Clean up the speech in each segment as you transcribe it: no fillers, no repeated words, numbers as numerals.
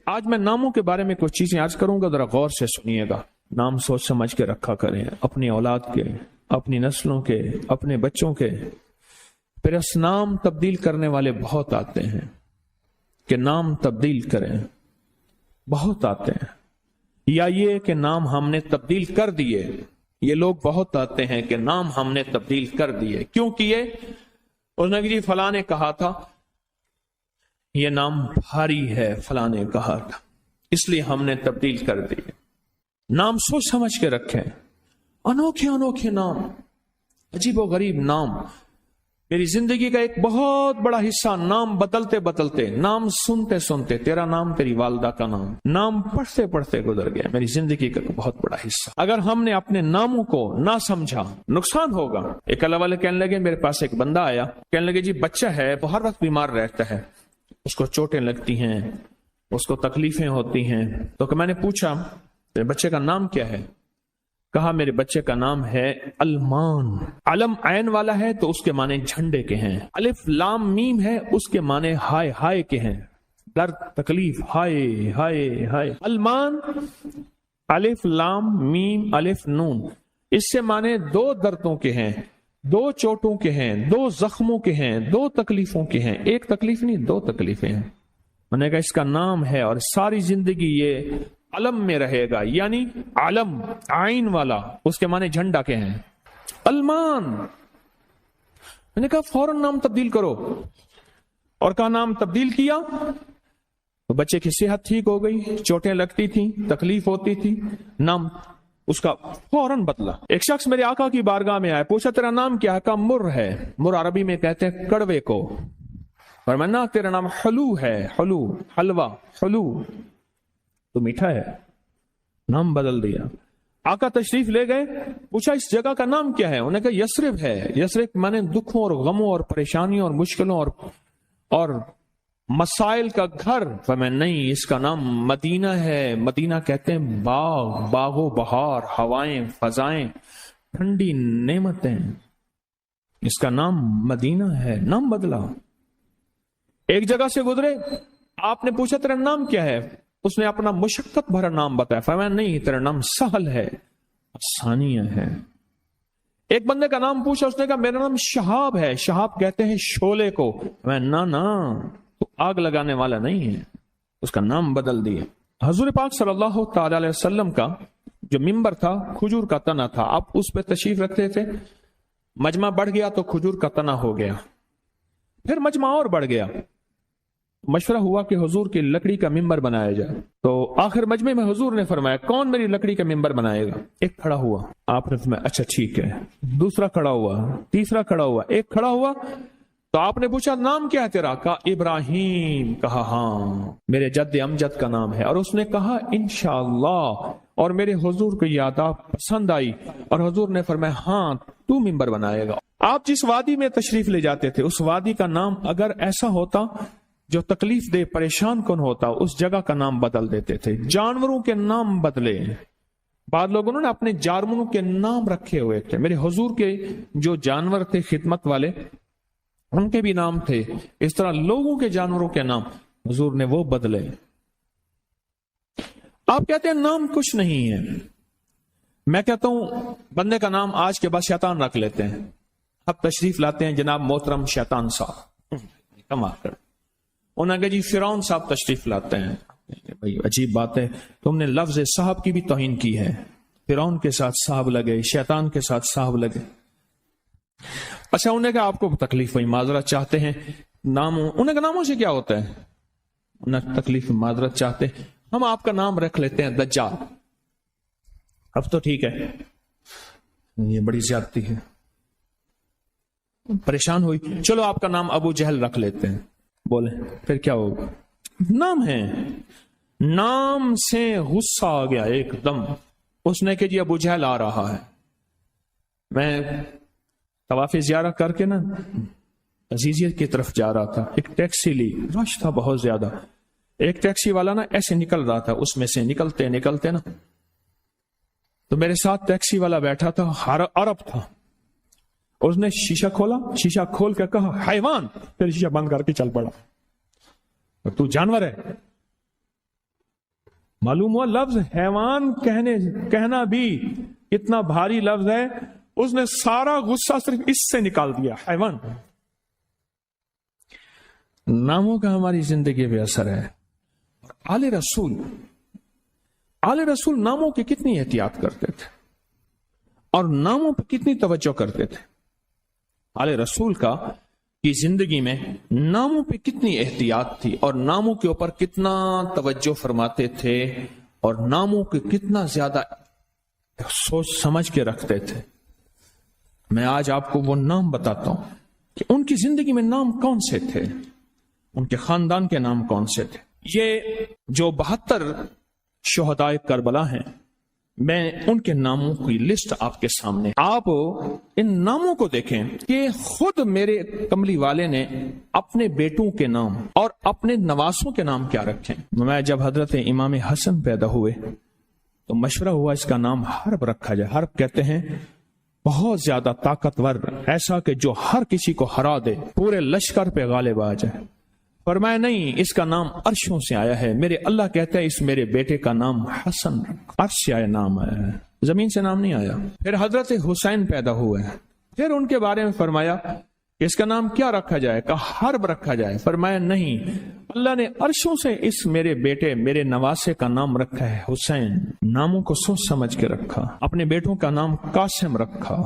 آج میں ناموں کے بارے میں کچھ چیزیں عرض کروں گا، ذرا غور سے سنیے گا۔ نام سوچ سمجھ کے رکھا کریں، اپنی اولاد کے، اپنی نسلوں کے، اپنے بچوں کے۔ پھر اس نام تبدیل کرنے والے بہت آتے ہیں کہ نام تبدیل کریں، بہت آتے ہیں، یا یہ کہ نام ہم نے تبدیل کر دیے، یہ لوگ بہت آتے ہیں کہ نام ہم نے تبدیل کر دیے۔ کیوں کیے؟ اس نے کہ جی فلاں نے کہا تھا یہ نام بھاری ہے، فلاں نے کہا تھا، اس لیے ہم نے تبدیل کر دیے۔ نام سوچ سمجھ کے رکھیں، انوکھے انوکھے نام، عجیب و غریب نام۔ میری زندگی کا ایک بہت بڑا حصہ نام بدلتے بدلتے، نام سنتے سنتے، تیرا نام تیری والدہ کا نام، نام پڑھتے پڑھتے گزر گیا میری زندگی کا بہت بڑا حصہ۔ اگر ہم نے اپنے ناموں کو نہ سمجھا نقصان ہوگا۔ ایک اللہ والے کہنے لگے، میرے پاس ایک بندہ آیا، کہنے لگے جی بچہ ہے، وہ ہر وقت بیمار رہتا ہے، اس کو چوٹیں لگتی ہیں، اس کو تکلیفیں ہوتی ہیں۔ تو میں نے پوچھا میرے بچے کا نام کیا ہے؟ کہا میرے بچے کا نام ہے علمان۔ علم عین والا ہے تو اس کے معنی جھنڈے کے ہیں، الف لام میم ہے اس کے معنی ہائے ہائے کے ہیں، درد تکلیف، ہائے ہائے ہائے۔ علمان الف لام میم الف نون، اس سے معنی دو دردوں کے ہیں، دو چوٹوں کے ہیں، دو زخموں کے ہیں، دو تکلیفوں کے ہیں، ایک تکلیف نہیں دو تکلیفیں ہیں۔ میں نے کہا اس کا نام ہے اور ساری زندگی یہ علم میں رہے گا، یعنی علم عین والا، اس کے معنی جھنڈا کے ہیں، علمان۔ میں نے کہا فوراً نام تبدیل کرو، اور کہا نام تبدیل کیا تو بچے کی صحت ٹھیک ہو گئی، چوٹیں لگتی تھیں، تکلیف ہوتی تھی، نام اس کا فوراً بدلا۔ ایک شخص میرے آقا کی بارگاہ میں آیا، پوچھا تیرا نام کیا ہے؟ کہا مر ہے، مر عربی میں کہتے ہیں کڑوے کو، اور میں نہ تیرا نام حلو ہے، حلو حلوہ حلو تو میٹھا ہے، نام بدل دیا۔ آقا تشریف لے گئے، پوچھا اس جگہ کا نام کیا ہے؟ انہوں نے کہا یثرب ہے۔ یثرب مانے دکھوں اور غموں اور پریشانیوں اور مشکلوں اور مسائل کا گھر۔ میں نہیں، اس کا نام مدینہ ہے۔ مدینہ کہتے ہیں باغ، باغ و بہار، ہوائیں، فضائیں، ٹھنڈی نعمتیں، اس کا نام مدینہ ہے، نام بدلا۔ ایک جگہ سے گزرے، آپ نے پوچھا تیرا نام کیا ہے؟ اس نے اپنا مشقت بھرا نام بتایا، فرمایا نہیں تیرا نام سہل ہے، آسانیہ ہے۔ ایک بندے کا نام پوچھا، اس نے کہا میرا نام شہاب ہے۔ شہاب کہتے ہیں شعلے کو۔ میں نا تو آگ لگانے والا نہیں ہے، اس کا نام بدل دیا۔ حضور پاک صلی اللہ تعالی علیہ وسلم کا جو ممبر تھا کھجور کا تنا تھا، آپ اس پہ تشریف رکھتے تھے، مجمع بڑھ گیا تو کھجور کا تنا ہو گیا، پھر مجمع اور بڑھ گیا، مشورہ ہوا کہ حضور کی لکڑی کا ممبر بنایا جائے۔ تو آخر مجمع میں حضور نے فرمایا کون میری لکڑی کا ممبر بنائے گا؟ ایک کھڑا ہوا، آپ نے فرمایا اچھا ٹھیک ہے۔ دوسرا کھڑا ہوا، تیسرا کھڑا ہوا، ایک کھڑا ہوا تو آپ نے پوچھا نام کیا ہے تیرا؟ کہا ابراہیم۔ کہا ہاں میرے جد امجد کا نام ہے۔ اور اس نے کہا انشاءاللہ، اور میرے حضور کو یہ آداب پسند آئی، اور حضور نے فرمایا ہاں تو ممبر بنائے گا۔ آپ جس وادی میں تشریف لے جاتے تھے، اس وادی کا نام اگر ایسا ہوتا جو تکلیف دے، پریشان کن ہوتا، اس جگہ کا نام بدل دیتے تھے۔ جانوروں کے نام بدلے، بعض لوگوں نے اپنے جانوروں کے نام رکھے ہوئے تھے۔ میرے حضور کے جو جانور تھے خدمت والے، ان کے بھی نام تھے، اس طرح لوگوں کے جانوروں کے نام حضور نے وہ بدلے۔ آپ کہتے ہیں نام کچھ نہیں ہے، میں کہتا ہوں بندے کا نام آج کے بعد شیطان رکھ لیتے ہیں۔ اب تشریف لاتے ہیں جناب محترم شیطان صاحب، کما کر انہوں نے کہا جی فرعون صاحب تشریف لاتے ہیں۔ بھائی عجیب بات ہے، تم نے لفظ صاحب کی بھی توہین کی ہے۔ فرعون کے ساتھ صاحب لگے، شیطان کے ساتھ صاحب لگے۔ اچھا انہوں نے کہا آپ کو تکلیف ہوئی، معذرت چاہتے ہیں، انہوں نے کہا ناموں سے کیا ہوتا ہے؟ انہوں نے تکلیف معذرت چاہتے ہیں، ہم آپ کا نام رکھ لیتے ہیں دجال۔ اب تو ٹھیک ہے، یہ بڑی زیادتی ہے، پریشان ہوئی، چلو آپ کا نام ابو جہل رکھ لیتے ہیں۔ بولے پھر کیا ہوگا؟ نام ہے، نام سے غصہ آ گیا ایک دم، اس نے کہ جی ابو جہل آ رہا ہے۔ میں طواف زیارہ کر کے نا عزیزیت کی طرف جا رہا تھا، ایک ٹیکسی لی، رش تھا بہت زیادہ، ایک ٹیکسی والا نا ایسے نکل رہا تھا، اس میں سے نکلتے نا تو میرے ساتھ ٹیکسی والا بیٹھا تھا، عرب تھا، اس نے شیشہ کھولا، شیشہ کھول کے کہا حیوان، پھر شیشہ بند کر کے چل پڑا، تو جانور ہے۔ معلوم ہوا لفظ حیوان کہنا بھی اتنا بھاری لفظ ہے، اس نے سارا غصہ صرف اس سے نکال دیا، حیوان۔ ناموں کا ہماری زندگی پہ اثر ہے۔ آل رسول ناموں کی کتنی احتیاط کرتے تھے اور ناموں پہ کتنی توجہ کرتے تھے۔ آل رسول کی زندگی میں ناموں پہ کتنی احتیاط تھی اور ناموں کے اوپر کتنا توجہ فرماتے تھے اور ناموں کے کتنا زیادہ سوچ سمجھ کے رکھتے تھے۔ میں آج آپ کو وہ نام بتاتا ہوں کہ ان کی زندگی میں نام کون سے تھے، ان کے خاندان کے نام کون سے تھے۔ یہ جو 72 شہدائے کربلا ہیں، میں ان کے ناموں کی لسٹ آپ کے سامنے، آپ ان ناموں کو دیکھیں کہ خود میرے کملی والے نے اپنے بیٹوں کے نام اور اپنے نواسوں کے نام کیا رکھے۔ میں جب حضرت امام حسن پیدا ہوئے تو مشورہ ہوا اس کا نام حرب رکھا جائے۔ حرب کہتے ہیں بہت زیادہ طاقتور، ایسا کہ جو ہر کسی کو ہرا دے، پورے لشکر پہ غالب آ جائے۔ فرمایا نہیں، اس کا نام عرشوں سے آیا ہے، میرے اللہ کہتا ہے اس میرے بیٹے کا نام حسن، عرش سے آیا نام آیا ہے، زمین سے نام نہیں آیا۔ پھر حضرت حسین پیدا ہوئے، پھر ان کے بارے میں فرمایا کہ اس کا نام کیا رکھا جائے، کہا حرب رکھا جائے۔ فرمایا نہیں، اللہ نے عرشوں سے اس میرے بیٹے میرے نواسے کا نام رکھا ہے حسین۔ ناموں کو سوچ سمجھ کے رکھا۔ اپنے بیٹوں کا نام قاسم رکھا،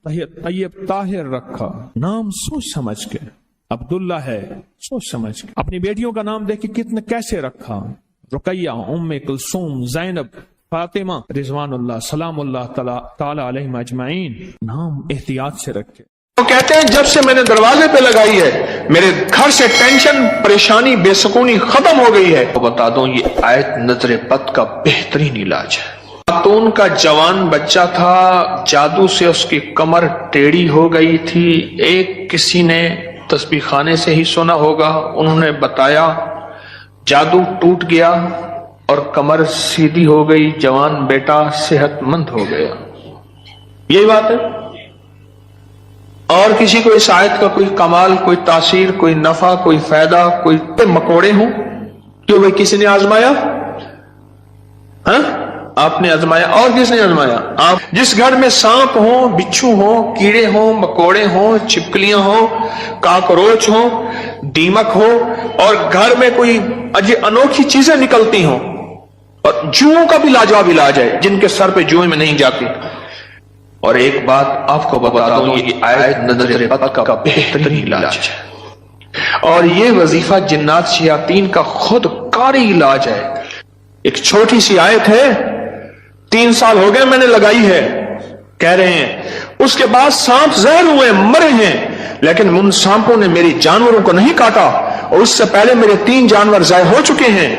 طیب طاہر رکھا، نام سوچ سمجھ کے۔ عبداللہ ہے، سوچ سمجھ کے۔ اپنی بیٹیوں کا نام دیکھ کے کتنے کیسے رکھا، رقیہ، ام کلثوم، زینب، فاطمہ رضوان اللہ سلام اللہ تعالی علیہم اجمعین، نام احتیاط سے رکھے۔ وہ کہتے ہیں جب سے میں نے دروازے پہ لگائی ہے میرے گھر سے ٹینشن، پریشانی، بے سکونی ختم ہو گئی ہے۔ بتا دوں یہ آیت نظر بد کا بہترین علاج ہے۔ خاتون کا جوان بچہ تھا، جادو سے اس کی کمر ٹیڑھی ہو گئی تھی۔ ایک کسی نے تسبیح خانے سے ہی سنا ہوگا، انہوں نے بتایا، جادو ٹوٹ گیا اور کمر سیدھی ہو گئی، جوان بیٹا صحت مند ہو گیا۔ یہی بات ہے۔ اور کسی کو اس آیت کا کوئی کمال، کوئی تاثیر، کوئی نفع، کوئی فائدہ، کوئی مکوڑے ہوں، کیوں بھائی کسی نے آزمایا؟ ہاں آپ نے آزمایا، اور کس نے آزمایا؟ آپ۔ جس گھر میں سانپ ہوں، بچھو ہوں، کیڑے ہوں، مکوڑے ہوں، چھپکلیاں ہوں، کاکروچ ہوں، دیمک ہو، اور گھر میں کوئی انوکھی چیزیں نکلتی ہوں، اور جوؤں کا بھی لاجواب علاج ہے، جن کے سر پہ جوئیں میں نہیں جاتی۔ اور ایک بات آپ کو بتا دوں، یہ آیت نظر بد کا بہترین علاج ہے، اور یہ وظیفہ جنات شیاطین کا خود کاری علاج ہے۔ ایک چھوٹی سی آیت ہے، 3 سال ہو گئے میں نے لگائی ہے، کہہ رہے ہیں اس کے بعد سانپ زہر ہوئے، مرے ہیں، لیکن ان سانپوں نے میری جانوروں کو نہیں کاٹا، اور اس سے پہلے میرے 3 جانور ضائع ہو چکے ہیں۔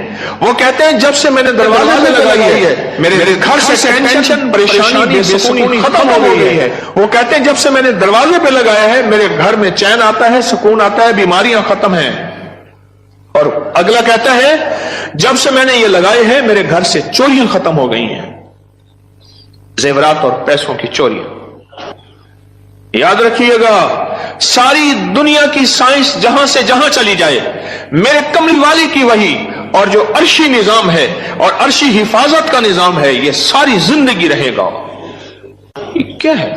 وہ کہتے ہیں جب سے میں نے دروازے پہ لگائی ہے میرے گھر سے ٹینشن، پریشانی، بے سکونی ختم ہو گئی ہے۔ وہ کہتے ہیں جب سے میں نے دروازے پہ لگایا ہے میرے گھر میں چین آتا ہے، سکون آتا ہے، بیماریاں ختم ہیں۔ اور اگلا کہتا ہے جب سے میں نے یہ لگائے ہیں میرے گھر سے چوریاں ختم ہو گئی ہیں، زیورات اور پیسوں کی چوریاں۔ یاد رکھیے گا، ساری دنیا کی سائنس جہاں سے جہاں چلی جائے، میرے کملی والی کی وحی اور جو عرشی نظام ہے اور عرشی حفاظت کا نظام ہے، یہ ساری زندگی رہے گا۔ یہ کیا ہے؟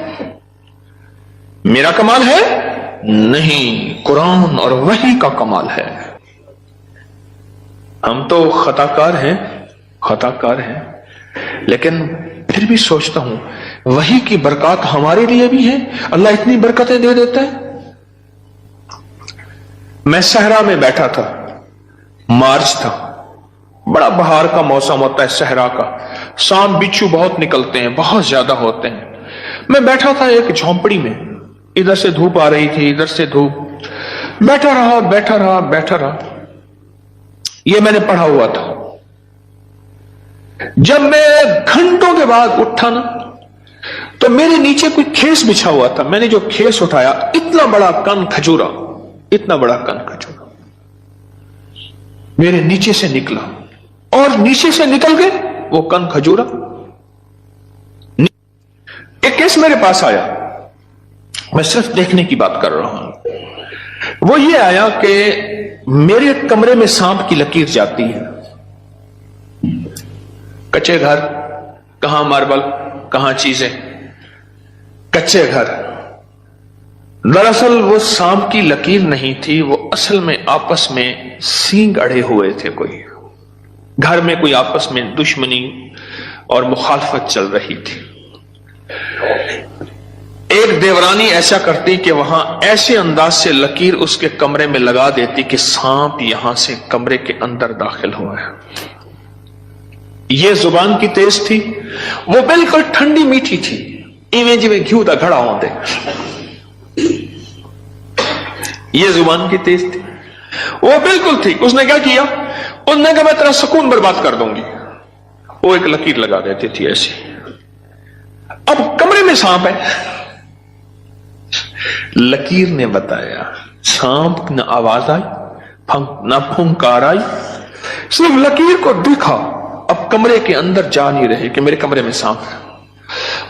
میرا کمال ہے؟ نہیں، قرآن اور وحی کا کمال ہے۔ ہم تو خطا کار ہیں، لیکن پھر بھی سوچتا ہوں وحی کی برکات ہمارے لیے بھی ہے، اللہ اتنی برکتیں دے دیتا ہے۔ میں صحرا میں بیٹھا تھا، مارچ تھا، بڑا بہار کا موسم ہوتا ہے صحرا کا، سانپ بچھو بہت نکلتے ہیں، بہت زیادہ ہوتے ہیں۔ میں بیٹھا تھا ایک جھونپڑی میں، ادھر سے دھوپ آ رہی تھی، ادھر سے دھوپ، بیٹھا رہا۔ یہ میں نے پڑھا ہوا تھا۔ جب میں گھنٹوں کے بعد اٹھا نا تو میرے نیچے کوئی کھیس بچھا ہوا تھا، میں نے جو کھیس اٹھایا، اتنا بڑا کن کھجورا میرے نیچے سے نکلا، اور نیچے سے نکل کے وہ کن کھجورا ایک کیس میرے پاس آیا۔ میں صرف دیکھنے کی بات کر رہا ہوں۔ وہ یہ آیا کہ میرے کمرے میں سانپ کی لکیر جاتی ہے، کچے گھر، کہاں ماربل، کہاں چیزیں، کچے گھر. دراصل وہ سانپ کی لکیر نہیں تھی، وہ اصل میں آپس میں سینگ اڑے ہوئے تھے. کوئی گھر میں کوئی آپس میں دشمنی اور مخالفت چل رہی تھی. ایک دیورانی ایسا کرتی کہ وہاں ایسے انداز سے لکیر اس کے کمرے میں لگا دیتی کہ سانپ یہاں سے کمرے کے اندر داخل ہوا ہے. یہ زبان کی تیز تھی، وہ بالکل ٹھنڈی میٹھی تھی، ایویں جی میں گھیو دا گھڑا ہوندے. یہ زبان کی تیز تھی، وہ بالکل تھی. اس نے کیا کیا؟ اس نے کہا میں تیرا سکون برباد کر دوں گی. وہ ایک لکیر لگا دیتی تھی ایسی. اب کمرے میں سانپ ہے. لکیر نے بتایا، سانپ نہ آواز آئی نہ پھنکار آئی، صرف لکیر کو دیکھا. اب کمرے کے اندر جا نہیں رہے کہ میرے کمرے میں سانپ ہے.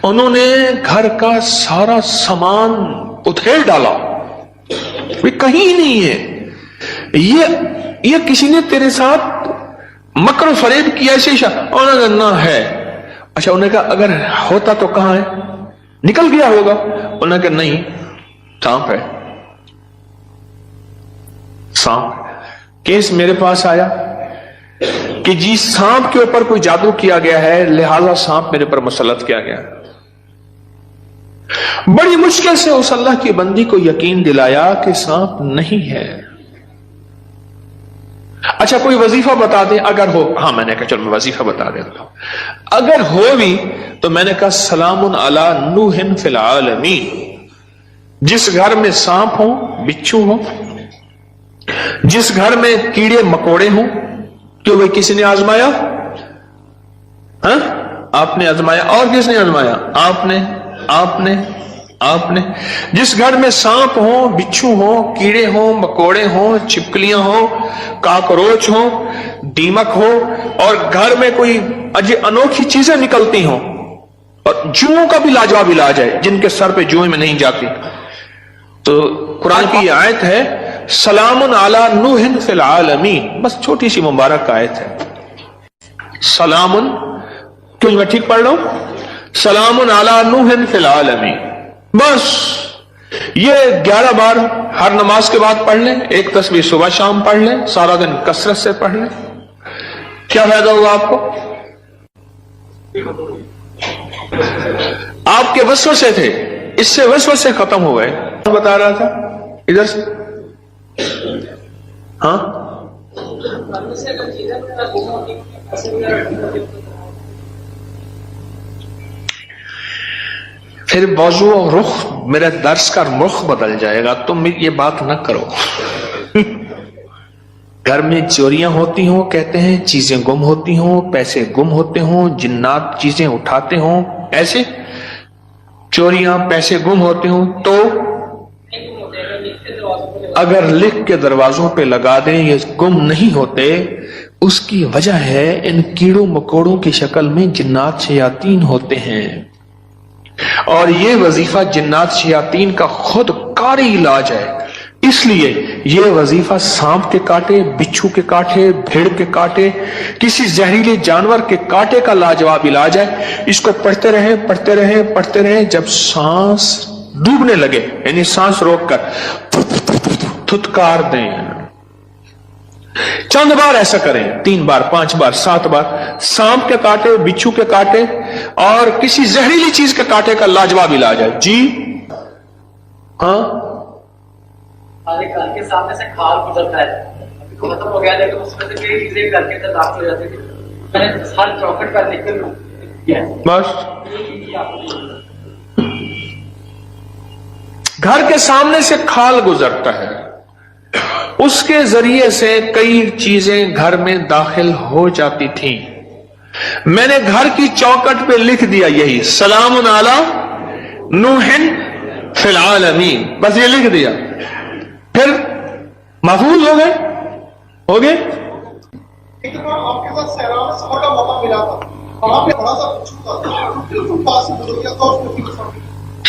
انہوں نے گھر کا سارا سامان ادھیڑ ڈالا، کہیں نہیں ہے. یہ کسی نے تیرے ساتھ مکر و فریب کیا ایسے؟ انہوں نے کہا نہ ہے. اچھا، انہوں نے کہا اگر ہوتا تو کہاں ہے؟ نکل گیا ہوگا. انہوں نے کہا نہیں، سانپ ہے. سانپ کیس میرے پاس آیا کہ جی سانپ کے اوپر کوئی جادو کیا گیا ہے، لہذا سانپ میرے پر مسلط کیا گیا. بڑی مشکل سے اس اللہ کی بندی کو یقین دلایا کہ سانپ نہیں ہے. اچھا کوئی وظیفہ بتا دیں اگر ہو. ہاں، میں نے کہا چلو میں وظیفہ بتا دیتا ہوں. اگر ہو بھی تو میں نے کہا سلام علی نوح فی العالمین. جس گھر میں سانپ ہو، بچھو ہو، جس گھر میں کیڑے مکوڑے ہوں، کیوں بھائی کسی نے آزمایا؟ ہاں، آپ نے آزمایا. اور کس نے آزمایا؟ آپ نے. جس گھر میں سانپ ہوں، بچھو ہوں، کیڑے ہوں، مکوڑے ہوں، چھپکلیاں ہوں، کاکروچ ہوں، دیمک ہو، اور گھر میں کوئی انوکھی چیزیں نکلتی ہوں، اور جوؤں کا بھی لاجواب علاج ہے جن کے سر پہ جوئیں میں نہیں جاتی. تو قرآن کی یہ آیت ہے سلام علی نوح فی العالمین. بس چھوٹی سی مبارک آیت ہے. سلام، کیوں میں ٹھیک پڑھ رہا ہوں؟ سلام علی نوح فی العالمین. بس یہ 11 بار ہر نماز کے بعد پڑھ لیں. ایک تسبیح صبح شام پڑھ لیں، سارا دن کثرت سے پڑھ لیں. کیا فائدہ ہوگا آپ کو؟ آپ کے وسوسے تھے، اس سے وسوسے ختم ہو گئے. بتا رہا تھا ادھر سے. ہاں، پھر موضوع اور رخ، میرے درس کا رخ بدل جائے گا. تم یہ بات نہ کرو. گھر میں چوریاں ہوتی ہوں، کہتے ہیں چیزیں گم ہوتی ہوں، پیسے گم ہوتے ہوں، جنات چیزیں اٹھاتے ہوں، ایسے چوریاں پیسے گم ہوتے ہوں. تو اگر لکھ کے دروازوں پہ لگا دیں یہ گم نہیں ہوتے، اس کی وجہ ہے ان کیڑوں مکوڑوں کی شکل میں جنات شیاطین ہوتے ہیں. اور یہ وظیفہ جنات شیاطین کا خود کاری علاج ہے. اس لیے یہ وظیفہ سانپ کے کاٹے، بچھو کے کاٹے، بھیڑ کے کاٹے، کسی زہریلے جانور کے کاٹے کا لاجواب علاج ہے. اس کو پڑھتے رہیں. جب سانس ڈوبنے لگے، یعنی سانس روک کر تھتکار دیں. چند بار ایسا کریں، 3 بار، 5 بار، 7 بار. سانپ کے کاٹے، بچھو کے کاٹے اور کسی زہریلی چیز کے کاٹے کا لاجواب علاج ہے. جی ہاں، گھر کے سامنے سے کھال گزرتا ہے، ابھی تو ختم ہو گیا لیکن اس میں سے کئی چیزیں گھر کے اندر داخل ہو جاتی تھی. میں نے ہر چوکھٹ پر لکھ کر بس گھر کے سامنے سے کھال گزرتا ہے، اس کے ذریعے سے کئی چیزیں گھر میں داخل ہو جاتی تھیں. میں نے گھر کی چوکٹ پہ لکھ دیا یہی سلام علی نوح فی العالمین. بس یہ لکھ دیا، پھر محفوظ ہو گئے. ایک بار آپ کے ساتھ صحرا میں سفر کا موقع ملا تھا، وہاں پہ بڑا سا بچھو تھا، بالکل پاس سے گزر گیا تھا.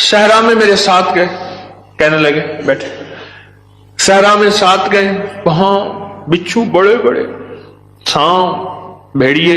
صحرا میں میرے ساتھ گئے، کہنے لگے بیٹھے. صحرا میں ساتھ گئے، وہاں بچھو بڑے بڑے، سانپ، بھیڑیے،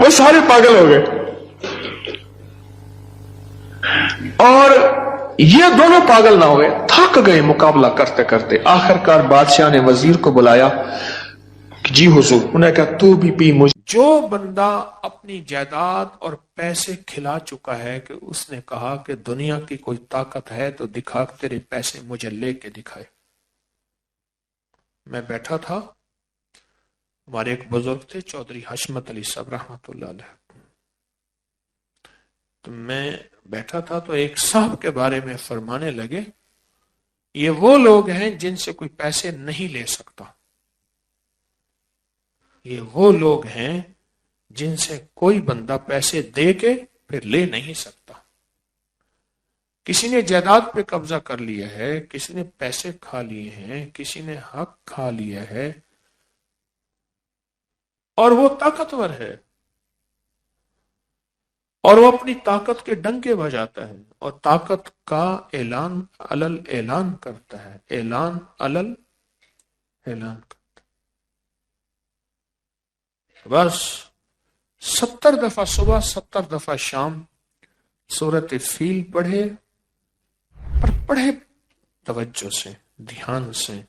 وہ سارے پاگل ہو گئے. اور یہ دونوں پاگل نہ ہوئے, تھک گئے مقابلہ کرتے کرتے. آخر کار بادشاہ نے وزیر کو بلایا کہ جی حضور. انہیں کہا تو بھی پی مجھے. جو بندہ اپنی جائیداد اور پیسے کھلا چکا ہے کہ اس نے کہا کہ دنیا کی کوئی طاقت ہے تو دکھا, تیرے پیسے مجھے لے کے دکھائے. میں بیٹھا تھا, ہمارے ایک بزرگ تھے چودھری حشمت علی صاحب رحمۃ اللہ علیہ, تو میں بیٹھا تھا تو ایک صاحب کے بارے میں فرمانے لگے, یہ وہ لوگ ہیں جن سے کوئی پیسے نہیں لے سکتا, یہ وہ لوگ ہیں جن سے کوئی بندہ پیسے دے کے پھر لے نہیں سکتا. کسی نے جائیداد پہ قبضہ کر لیا ہے, کسی نے پیسے کھا لیے ہیں, کسی نے حق کھا لیا ہے, اور وہ طاقتور ہے, اور وہ اپنی طاقت کے ڈنکے بجاتا ہے, اور طاقت کا اعلان اعلان کرتا ہے, اعلان کرتا ہے. بس 70 دفعہ صبح 70 دفعہ شام سورۃ فیل پڑھے, پر پڑھے توجہ سے, دھیان سے,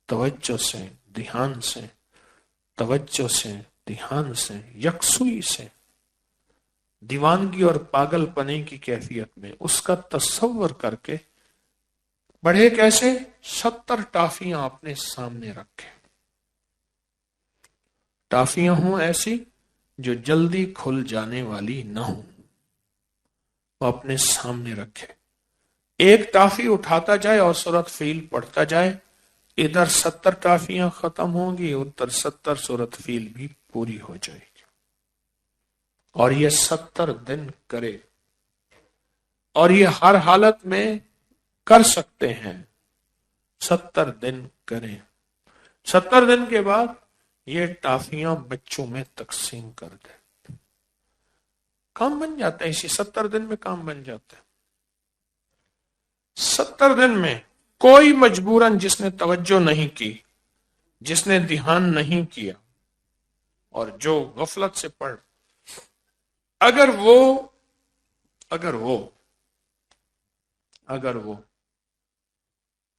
توجہ سے, دھیان سے, توجہ سے, دھیان سے, یکسوئی سے, دیوانگی اور پاگل پنے کی کیفیت میں اس کا تصور کر کے پڑھے. کیسے؟ 70 ٹافیاں اپنے سامنے رکھے, ٹافیاں ہوں ایسی جو جلدی کھل جانے والی نہ ہوں, وہ اپنے سامنے رکھے. ایک ٹافی اٹھاتا جائے اور سورۃ فیل پڑھتا جائے, ادھر 70 ٹافیاں ختم ہوں گی, ادھر 70 سورۃ فیل بھی پوری ہو جائے گی. اور یہ 70 دن کرے, اور یہ ہر حالت میں کر سکتے ہیں. 70 دن کریں, 70 دن کے بعد یہ ٹافیاں بچوں میں تقسیم کر دے. کام بن جاتا ہے, اسی 70 دن میں کام بن جاتا ہے. 70 دن میں کوئی مجبوراً جس نے توجہ نہیں کی, جس نے دھیان نہیں کیا, اور جو غفلت سے پڑھ, اگر وہ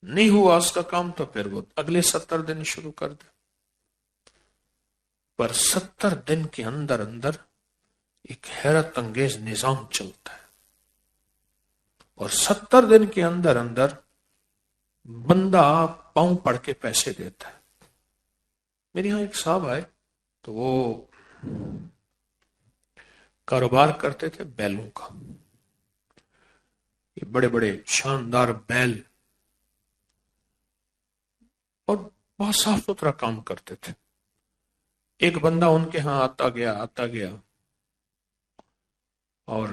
نہیں ہوا اس کا کام, تو پھر وہ اگلے 70 دن شروع کر دے. پر 70 دن کے اندر ایک حیرت انگیز نظام چلتا ہے, اور 70 دن کے اندر بندہ پاؤں پڑ کے پیسے دیتا ہے. میرے یہاں ایک صاحب آئے, تو وہ کاروبار کرتے تھے بیلوں کا, یہ بڑے بڑے شاندار بیل, اور بہت صاف ستھرا کام کرتے تھے. ایک بندہ ان کے ہاں آتا گیا اور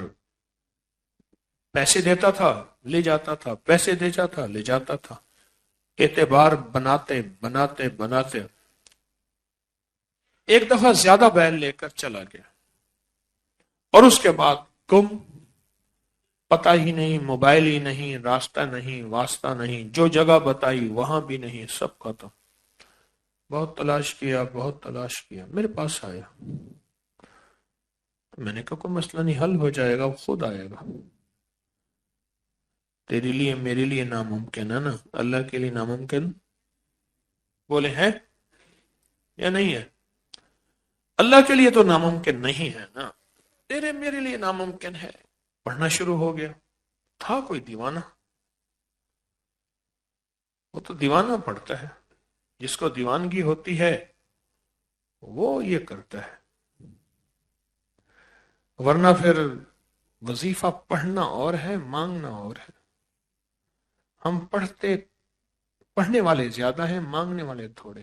پیسے دیتا تھا, لے جاتا تھا, پیسے دیتا تھا, لے جاتا تھا. اعتبار بناتے ایک دفعہ زیادہ بیل لے کر چلا گیا, اور اس کے بعد گم, پتہ ہی نہیں, موبائل ہی نہیں, راستہ نہیں, واسطہ نہیں, جو جگہ بتائی وہاں بھی نہیں, سب ختم. بہت تلاش کیا, میرے پاس آیا. میں نے کہا کوئی مسئلہ نہیں, حل ہو جائے گا, وہ خود آئے گا. تیرے لیے میرے لیے ناممکن ہے نا, اللہ کے لیے ناممکن بولے ہے یا نہیں ہے؟ اللہ کے لیے تو ناممکن نہیں ہے نا, تیرے میرے لیے ناممکن ہے. پڑھنا شروع ہو گیا. تھا کوئی دیوانہ, وہ تو دیوانہ پڑھتا ہے, جس کو دیوانگی ہوتی ہے وہ یہ کرتا ہے. ورنہ پھر وظیفہ پڑھنا اور ہے, مانگنا اور ہے. ہم پڑھنے والے زیادہ ہیں, مانگنے والے تھوڑے.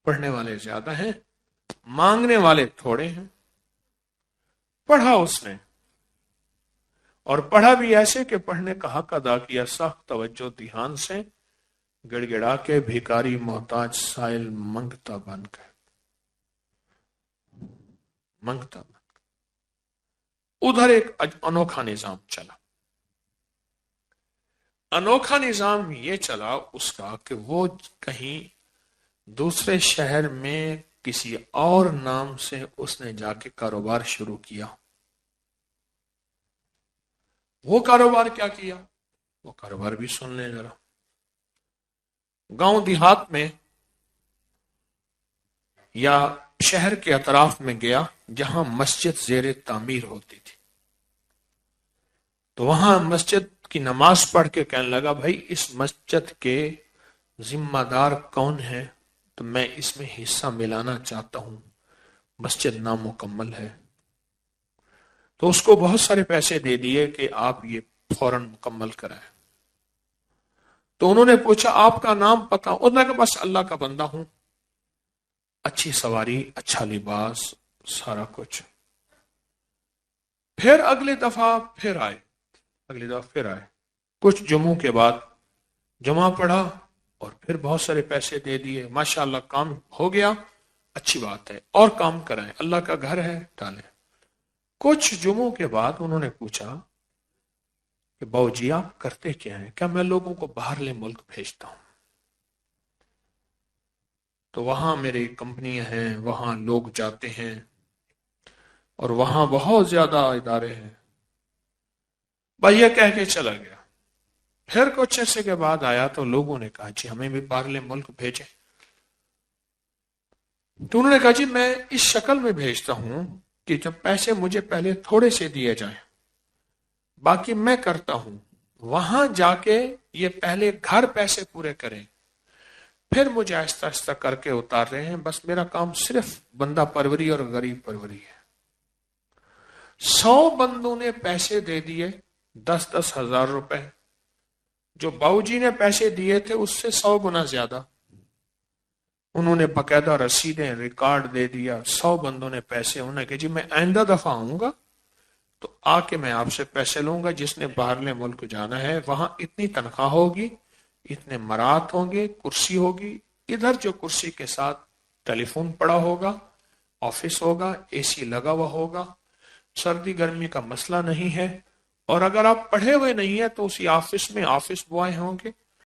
پڑھنے والے زیادہ ہیں, مانگنے والے تھوڑے ہیں. پڑھا اس نے, اور پڑھا بھی ایسے کہ پڑھنے کا حق ادا کیا, سخت توجہ دھیان سے, گڑ گڑا کے بھیکاری محتاج سائل منگتا بن گئے. ادھر ایک انوکھا نظام چلا. انوکھا نظام یہ چلا اس کا کہ وہ کہیں دوسرے شہر میں کسی اور نام سے اس نے جا کے کاروبار شروع کیا. وہ کاروبار کیا کیا؟ وہ کاروبار بھی سن لیں ذرا. گاؤں دیہات میں یا شہر کے اطراف میں گیا جہاں مسجد زیر تعمیر ہوتی تھی، تو وہاں مسجد کی نماز پڑھ کے کہنے لگا بھائی اس مسجد کے ذمہ دار کون ہے، تو میں اس میں حصہ ملانا چاہتا ہوں، مسجد نامکمل ہے. تو اس کو بہت سارے پیسے دے دیے کہ آپ یہ فوراً مکمل کرائیں. تو انہوں نے پوچھا آپ کا نام پتہ؟ انہوں نے کہا بس اللہ کا بندہ ہوں، اچھی سواری، اچھا لباس، سارا کچھ. پھر اگلی دفعہ پھر آئے، کچھ جمعوں کے بعد جمعہ پڑھا اور پھر بہت سارے پیسے دے دیے. ماشاءاللہ کام ہو گیا، اچھی بات ہے، اور کام کرائیں، اللہ کا گھر ہے، ڈالیں. کچھ جمعوں کے بعد انہوں نے پوچھا کہ باؤ جی آپ کرتے کیا ہیں؟ کیا میں لوگوں کو باہرلے ملک بھیجتا ہوں، تو وہاں میری کمپنیاں ہیں، وہاں لوگ جاتے ہیں اور وہاں بہت زیادہ ادارے ہیں. بھائی یہ کہہ کے چلا گیا. پھر کچھ عرصے کے بعد آیا تو لوگوں نے کہا جی ہمیں بھی باہرلے ملک بھیجیں. تو انہوں نے کہا جی میں اس شکل میں بھیجتا ہوں کہ جب پیسے مجھے پہلے تھوڑے سے دیے جائیں، باقی میں کرتا ہوں، وہاں جا کے یہ پہلے گھر پیسے پورے کریں، پھر مجھے آہستہ آہستہ کر کے اتار رہے ہیں. بس میرا کام صرف بندہ پروری اور غریب پروری ہے. 100 بندوں نے پیسے دے دیے، 10-10 ہزار روپے. جو باؤ جی نے پیسے دیے تھے اس سے 100 گنا زیادہ. انہوں نے باقاعدہ رسیدیں، ریکارڈ دے دیا. 100 بندوں نے پیسے. انہوں نے کہا جی میں آئندہ دفعہ آؤں گا تو آ کے میں آپ سے پیسے لوں گا. جس نے باہرلے ملک جانا ہے وہاں اتنی تنخواہ ہوگی، اتنے مرات ہوں گے، کرسی ہوگی. ادھر جو کرسی کے ساتھ ٹیلی فون پڑا ہوگا، آفس ہوگا، اے سی لگا ہوا ہوگا، سردی گرمی کا مسئلہ نہیں ہے. اور اگر آپ پڑھے ہوئے نہیں ہیں تو اسی آفس میں آفس بوائے ہوں گے،